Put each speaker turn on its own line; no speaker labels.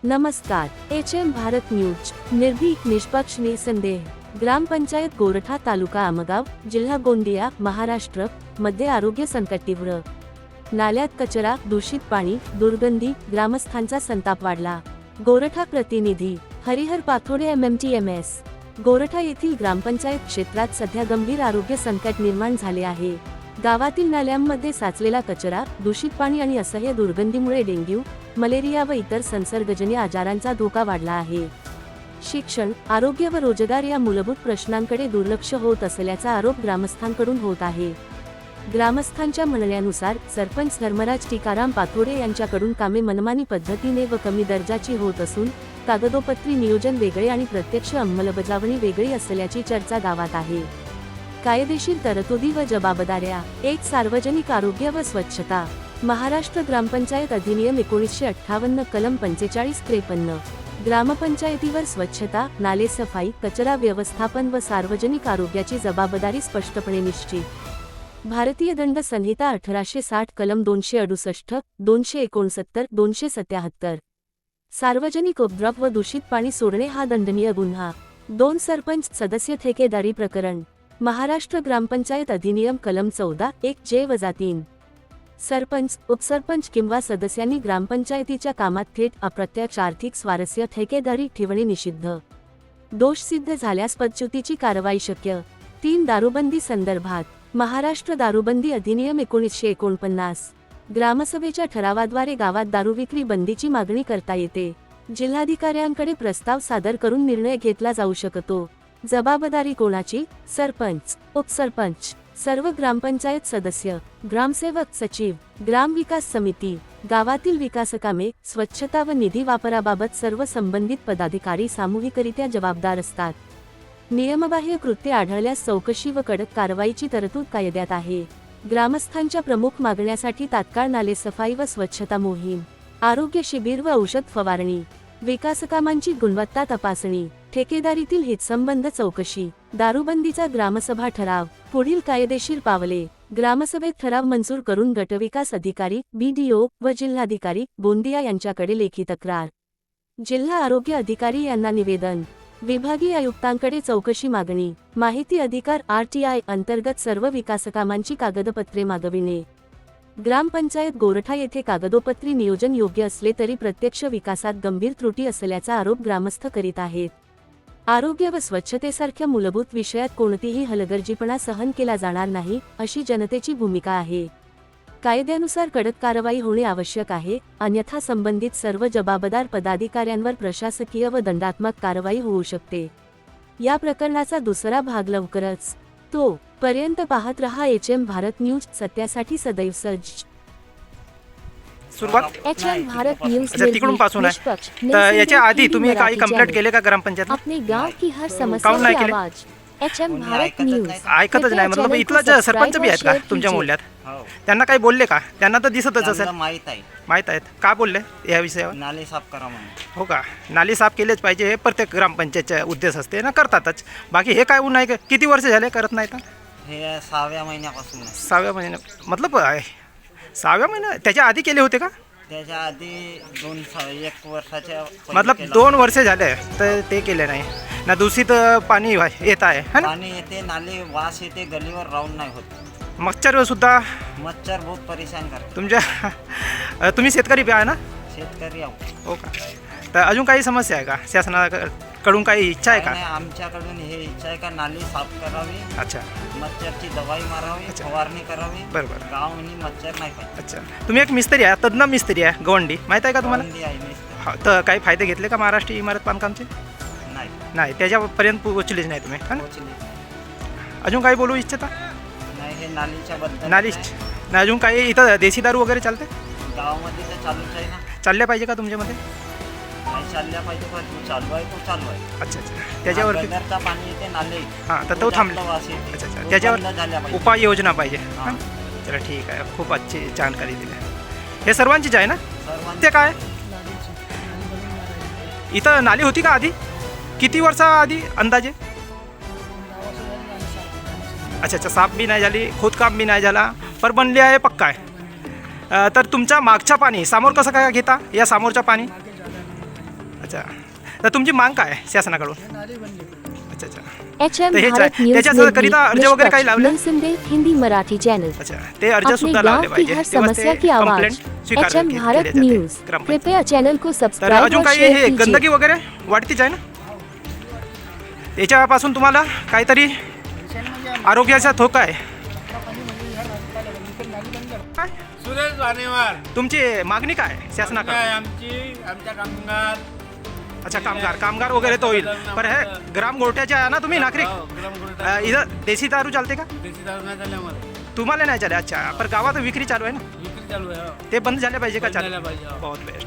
नमस्कार, HM Bharat news, निर्भीक निष्पक्ष निसंदेह। ग्रामपंचायत गोरठा, तालुका आमगाव, जिल्हा गोंदिया, महाराष्ट्र मध्ये आरोग्य संकट तीव्र। नाल्यात कचरा, दूषित पाणी, दुर्गंधी, ग्रामस्थांचा संताप वाढला। गोरठा प्रतिनिधी हरिहर पाथोडे, MMTMS। गोरठा येथील ग्रामपंचायत क्षेत्रात सध्या गंभीर आरोग्य संकट निर्माण झाले आहे। गावातील नाल्यांमध्ये साचलेला कचरा, दूषित पाणी आणि असह्य दुर्गंधीमुळे डेंग्यू, मलेरिया व इतर संसर्गजन्य आजारांचा धोका वाढला आहे। शिक्षण, आरोग्य व रोजगार या मूलभूत प्रश्नांकडे दुर्लक्ष होत असल्याचा आरोप ग्रामस्थांकडून होत आहे। ग्रामस्थांच्या म्हणण्यानुसार सरपंच धर्मराज टीकाराम पाथोडे यांच्याकडून कामे मनमानी पद्धतीने व कमी दर्जाची होत असून कागदोपत्री नियोजन वेगळे आणि प्रत्यक्ष अंमलबजावणी वेगळी असल्याची चर्चा गावात आहे। कायदेशीर तरतुदी व जबाबदाऱ्या, 1. सार्वजनिक आरोग्य व स्वच्छता। महाराष्ट्र ग्रामपंचायत अधिनियम 1958 कलम 45-53। ग्रामपंचायतीवर स्वच्छता, नालेसफाई, कचरा व्यवस्थापन व सार्वजनिक आरोग्याची जबाबदारी स्पष्टपणे निश्चित। भारतीय दंड संहिता 1860 कलम 268, 269, 277। सार्वजनिक उपद्रव व दूषित पाणी सोडणे हा दंडनीय गुन्हा। 2. सरपंच सदस्य ठेकेदारी प्रकरण। महाराष्ट्र ग्रामपंचायत अधिनियम कलम 14(1)(j)(3). सरपंच, उपसरपंच किंवा सदस्यांनी ग्रामपंचायतीच्या कामात थेट अप्रत्यक्ष आर्थिक स्वारस्य, ठेकेदारी ठेवणे निषिद्ध। दोष सिद्ध झाल्यास पदच्युतीची कारवाई शक्य। 3. दारूबंदी संदर्भात महाराष्ट्र दारूबंदी अधिनियम 1949। ग्रामसभेच्या ठरावाद्वारे गावात दारूविक्री बंदीची मागणी करता येते। जिल्हाधिकाऱ्यांकडे प्रस्ताव सादर करून निर्णय घेतला जाऊ शकतो। जबाबदारी कोणाची? सरपंच, उपसरपंच, सर्व ग्रामपंचायत सदस्य, ग्रामसेवक, सचिव, ग्रामविकास समिती। गावातील विकासकामे, स्वच्छता व निधी वापराबाबत सर्व संबंधित पदाधिकारी सामूहिकरित्या जबाबदार असतात। नियमबाह्य कृत्ये आढळल्यास चौकशी व कडक कारवाईची तरतूद कायद्यात आहे। ग्रामस्थांच्या प्रमुख मागण्यासाठी तात्काळ नालेसफाई व स्वच्छता मोहीम, आरोग्य शिबिर व औषध फवारणी, विकासकामांची गुणवत्ता तपासणी, ठेकेदारीतील हितसंबंध चौकशी, दारूबंदीचा ग्रामसभा ठराव, पुढील कायदेशीर पावले। ग्रामसभेत ठराव मंजूर करून गटविकास अधिकारी, BDO व जिल्हाधिकारी गोंदिया यांच्याकडे लेखी तक्रार। जिल्हा आरोग्य अधिकारी यांना निवेदन। विभागीय आयुक्तांकडे चौकशी मागणी। माहिती अधिकार RTI अंतर्गत सर्व विकासकामांची कागदपत्रे मागविणे। ग्रामपंचायत गोरठा येथे कागदोपत्री नियोजन योग्य असले तरी प्रत्यक्ष विकासात गंभीर त्रुटी असल्याचा आरोप ग्रामस्थ करीत आहेत। आरोग्य व स्वच्छतेसारख्या मूलभूत विषयात कोणतीही हलगर्जीपणा सहन केला जाणार नाही, अशी जनतेची भूमिका आहे। कायद्यानुसार कडक कारवाई होणे आवश्यक आहे, अन्यथा संबंधित सर्व जबाबदार पदाधिकाऱ्यांवर प्रशासकीय व दंडात्मक कारवाई होऊ शकते। या प्रकरणाचा दुसरा भाग लवकरच। तो पर्यंत पाहत रहा HM भारत न्यूज, सत्यासाठी सदैव सज्ज।
सुरुवात
HM भारत न्यूज
तिकडून पासून आहे। तर याच्या आधी तुम्ही काही कंप्लेंट केले का ग्रामपंचायत?
अपने गांव की हर समस्या की आवाज HM भारत न्यूज
ऐकतच नाही, मतलब इथला सरपंच बी आहेत का तुमच्या मोहल्ल्यात? त्यांना काही बोलले का? त्यांना तर दिसतच असेल, माहित आहेत का बोलले या विषयावर?
नाले साफ करा म्हणून।
हो का? नाली साफ केलेच पाहिजे, हे प्रत्येक ग्रामपंचायतचा उद्देश असते ना, करतातच। बाकी हे काय ऊन आहे? किती वर्ष झाले करत नाही? तर
हे 6व्या महिन्यापासून आहे।
6व्या महिन्या, मतलब 6व्या महिन्या त्याच्या आधी केले होते का?
त्याच्या आधी 1 वर्षाच्या
मतलब 2 वर्ष झाले तर ते केले नाही ना? दूषित पाणी येत आहे है ना?
पाणी येते, नाले वास येते, गलीवर राऊंड नाही होत।
मच्छर सुद्धा,
मच्छर बहुत परेशान करते।
तुमच्या तुम्ही शेतकरी बी आहे ना?
शेतकरी आहो।
हो का? तर अजून काही समस्या आहे का? शासनाकडून काही इच्छा आहे का?
नाही, आमच्याकडून हे इच्छा आहे का नाली साफ करावी,
अच्छा,
मच्छरची दवाई मारावी, फवारणी करावी।
बरोबर।
गावामध्ये मच्छर नाही पाहिजे।
अच्छा, तुम्ही एक मिस्त्री आहे, तज्ञ मिस्त्री आहे, गवंडी, माहीत आहे का तुम्हाला?
गवंडी आहे मिस्त्री।
हा, तर काही फायदे घेतले का महाराष्ट्र इमारत बांधकामचे? नाही, त्याच्यापर्यंत पोहोचलेच नाही तुम्ही, है ना? अजून काही बोलू इच्छिता?
नाही, हे नालीच्या बद्दल
नाली नाही, अजून काही इथं देशी दारू वगैरे चालते
गावामध्ये तर चालूच आहे ना?
चालल्या पाहिजे का तुमच्यामध्ये?
नाही चालल्या पाहिजे, पण जो चालू आहे तो चालू आहे।
अच्छा, त्याच्यावर
गटरचा पाणी येते, नाले,
हां, तर तो थांबले। अच्छा, त्याच्यावर उपाययोजना पाहिजे। चला ठीक आहे, खूप अच्छी जानकारी दिली। हे सर्वांचीच आहे ना? ते काय इथं नाली होती का आधी? किती वर्षाआधी अंदाजे? अच्छा, साफ बी नाही झाली, खोदकाम बी नाही झाला, पर बनली आहे, पक्का आहे। तर तुमच्या मागच्या पाणी समोर कसं काय घेता? या समोरच्या पाणी अच्छा, तर तुमची मांग काय आहे शासनाकडून? अच्छा अच्छा
HM
तर हे
भारत न्यूज
त्याच्याकरिता अर्ज वगैरे काही लावले?
निसंदेह हिंदी मराठी चॅनल
अच्छा, ते अर्ज
अपने
सुद्धा
गांव
लावले
की
पाहिजे
हर
तेव्हाच
समस्या
ते
की आवाज
कंप्लेंट स्वीकारले
HM भारत
जाते
न्यूज
ग्रामपंचायत.
कृपया चॅनल को
तर
सब्सक्राइब
अजून
और
काही
शेअर
हे
कीजिए.
गंदगी वगैरे वाढतीच आहे ना, याच्यापासून तुम्हाला काहीतरी आरोग्याचा धोका आहे. काय?
सुरेश वानेवार
तुमची मागणी काय आहे शासनाकडे?
आमच्या कामगार
अच्छा, कामगार वगैरे तो होईल, पण हे ग्राम गोठ्याचे आहे ना तुम्ही नागरिक, इथं देशी दारू चालते का?
देशी दारू नाही झाले आम्हाला
तुम्हाला नाही चालेल. अच्छा, पण गावात विक्री चालू आहे ना,
विक्री चालू आहे
ते बंद झाले पाहिजे का?
बंद
चालू
झाल्या पाहिजे.
बहुत बेस्ट.